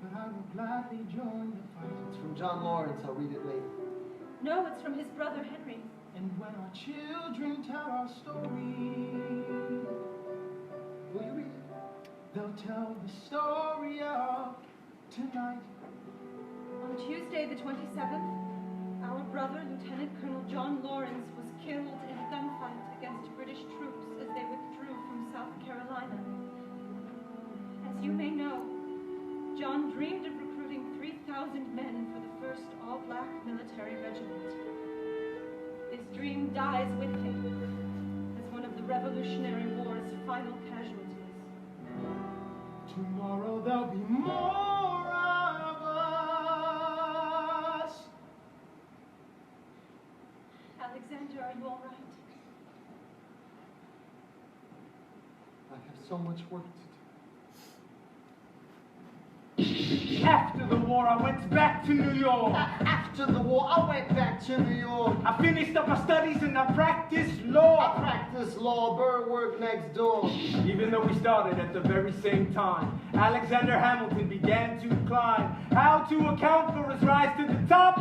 but I will gladly join the fight. It's from John Lawrence. I'll read it later. No, it's from his brother Henry. And when our children tell our story, Will you read it? they'll tell the story of tonight. On Tuesday, the 27th, our brother, Lieutenant Colonel John Lawrence, was killed in a gunfight against British troops as they withdrew from South Carolina. As you may know, John dreamed of recruiting 3,000 men for the first all-black military regiment. This dream dies with him as one of the Revolutionary War's final casualties. Tomorrow there'll be more of us. Alexander, are you all right? I have so much work to do. After the war, I went back to New York. After the war, I went back to New York. I finished up my studies and I practiced law. I practiced law. Burr worked next door. Even though we started at the very same time, Alexander Hamilton began to climb. How to account for his rise to the top?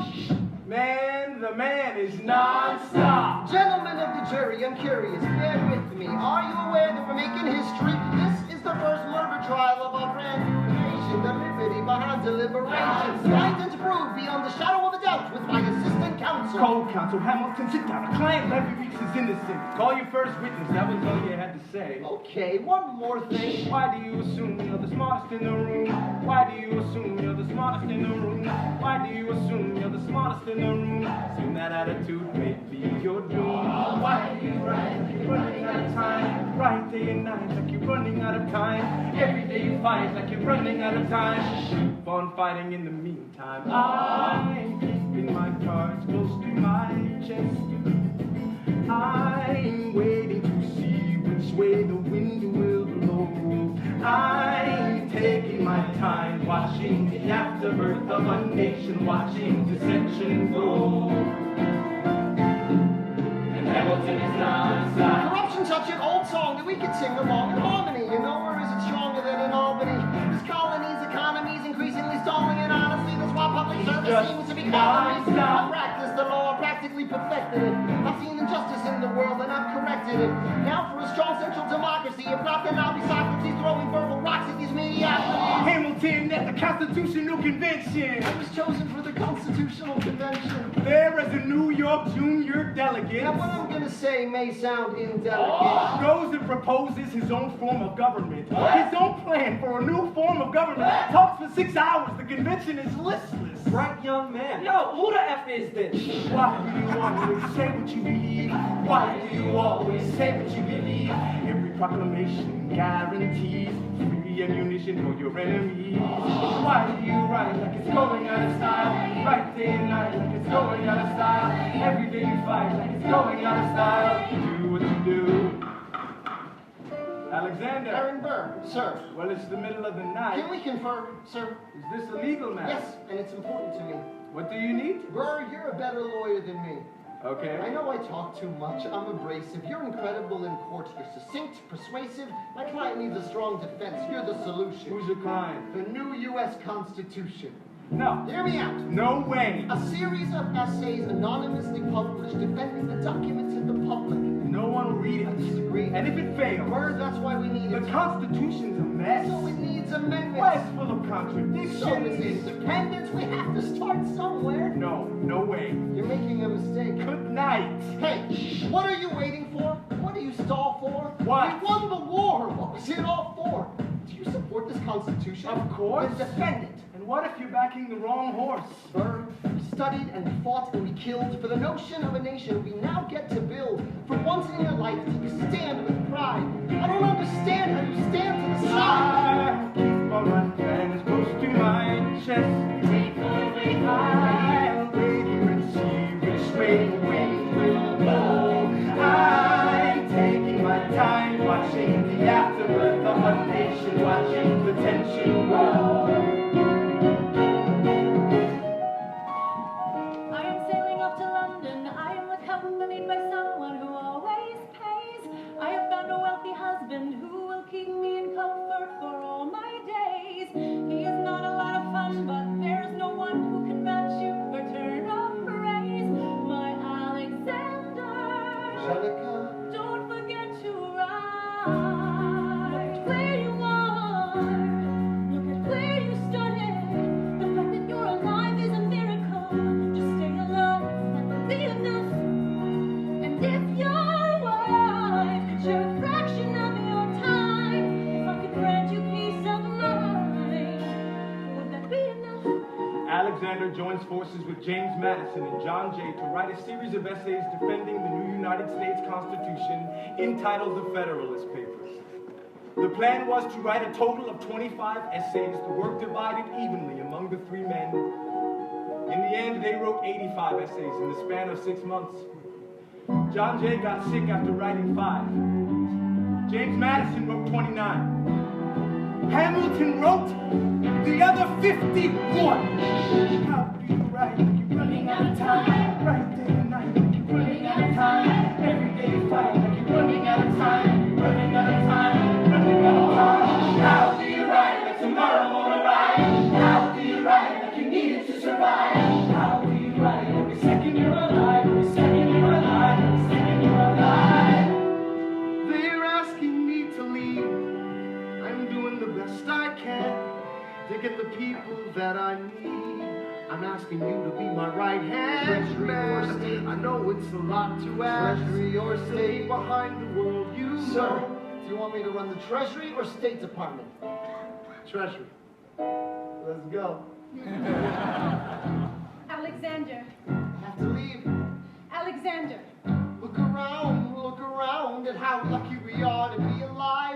Man, the man is non-stop. Gentlemen of the jury, I'm curious. Bear with me. Are you aware that we're making history? This is the first murder trial of our brand new creation, the liberty behind deliberation. Signed and proved beyond the shadow of a doubt with my assistant counsel. Cold counsel, Hamilton, sit down. A client Levy Weeks is innocent. Call your first witness. That was all you had to say. Okay, one more thing. Why do you assume you're the smartest in the room? Why do you assume you're the smartest in the room? Why do you assume you're the smartest in the room? Assume that attitude may be your doom. Why do you write like you're running out of time? Write day and night like you're running out of time. Every day you fight like you're running out of time. Keep on fighting in the meantime. I'm keeping my cards close to my chest. I'm waiting to see which way the wind will blow. I'm taking my time, watching the afterbirth of a nation, watching dissension grow. And Hamilton is non-stop. Corruption's such an old song that we could sing along in harmony. You know, or is it stronger than in Albany? This colony's economy's increasingly stalling, and honestly, that's why public service seems to be calling me. I practiced the law, I practically perfected it. I've seen injustice in the world, and I've corrected it. Now for a strong central democracy, if not, then I'll be Socrates throwing verbal rocks at these mediocrities. Hamilton at the Constitutional Convention. I was chosen for the Constitutional Convention. There as a New York junior delegate. Now what I'm gonna say may sound indelicate. Goes and proposes his own form of government. His own plan for a new form of government. Talks for 6 hours. The convention is listless. Bright young man. Yo, who the F is this? Why do you always say what you believe? Why do you always say what you believe? Every proclamation guarantees free ammunition for your enemies. Why do you write like it's going out of style? Write day and night like it's going out of style. Every day you fight like it's going out of style. Do what you do. Alexander. Aaron Burr, sir. Well, it's the middle of the night. Can we confer, sir? Is this a legal matter? Yes, and it's important to me. What do you need? Burr, you're a better lawyer than me. Okay. I know I talk too much. I'm abrasive. You're incredible in court. You're succinct, persuasive. My client needs a strong defense. You're the solution. Who's your client? The new U.S. Constitution. No. Hear me out. No way. A series of essays anonymously published defending the document to the public. No one will read I it. disagree. And if it fails, Burr, that's why we need the it. Constitution's a mess. So it needs amendments. Well, it's full of contradictions. So is independence. We have to start somewhere. No, no way. You're making a mistake. Good night. Hey, what are you waiting for? What do you stall for? What? We won the war. What was it all for? Do you support this Constitution? Of course. Then defend it. And what if you're backing the wrong horse? Burr, we studied and we fought and we killed for the notion of a nation we now get to build. For once in your life, do you stand with pride? I don't understand how you stand to the side. I keep all my plans close to my chest. I'll wait here and see which way the wind will blow. I'm taking my time, watching the afterbirth of a nation, watching the tension grow. I am sailing off to London. I am accompanied by someone who always pays. I have found a wealthy husband who will keep me in comfort for all my days. He is not a lot of fun. Alexander joins forces with James Madison and John Jay to write a series of essays defending the new United States Constitution entitled the Federalist Papers. The plan was to write a total of 25 essays, the work divided evenly among the three men. In the end, they wrote 85 essays in the span of 6 months. John Jay got sick after writing 5. James Madison wrote 29. Hamilton wrote the other 51. How do you write like you're running out of time? Right day and night like you're running out of time. Every day you fight like you're running out of time. You're running out of time, running out of time. How do you write like tomorrow won't arrive? How do you write like you need it to survive? How do you write every second you're alive? Every second you're alive, every second you're alive. They're asking me to leave. I'm doing the best I can to get the people that I need. I'm asking you to be my right hand. Treasury or state. I know it's a lot to ask. Treasury or state. Behind the world you Sir, know. do you want me to run the Treasury or State Department? Treasury. Let's go. Alexander. I have to leave. Alexander. Look around at how lucky we are to be alive.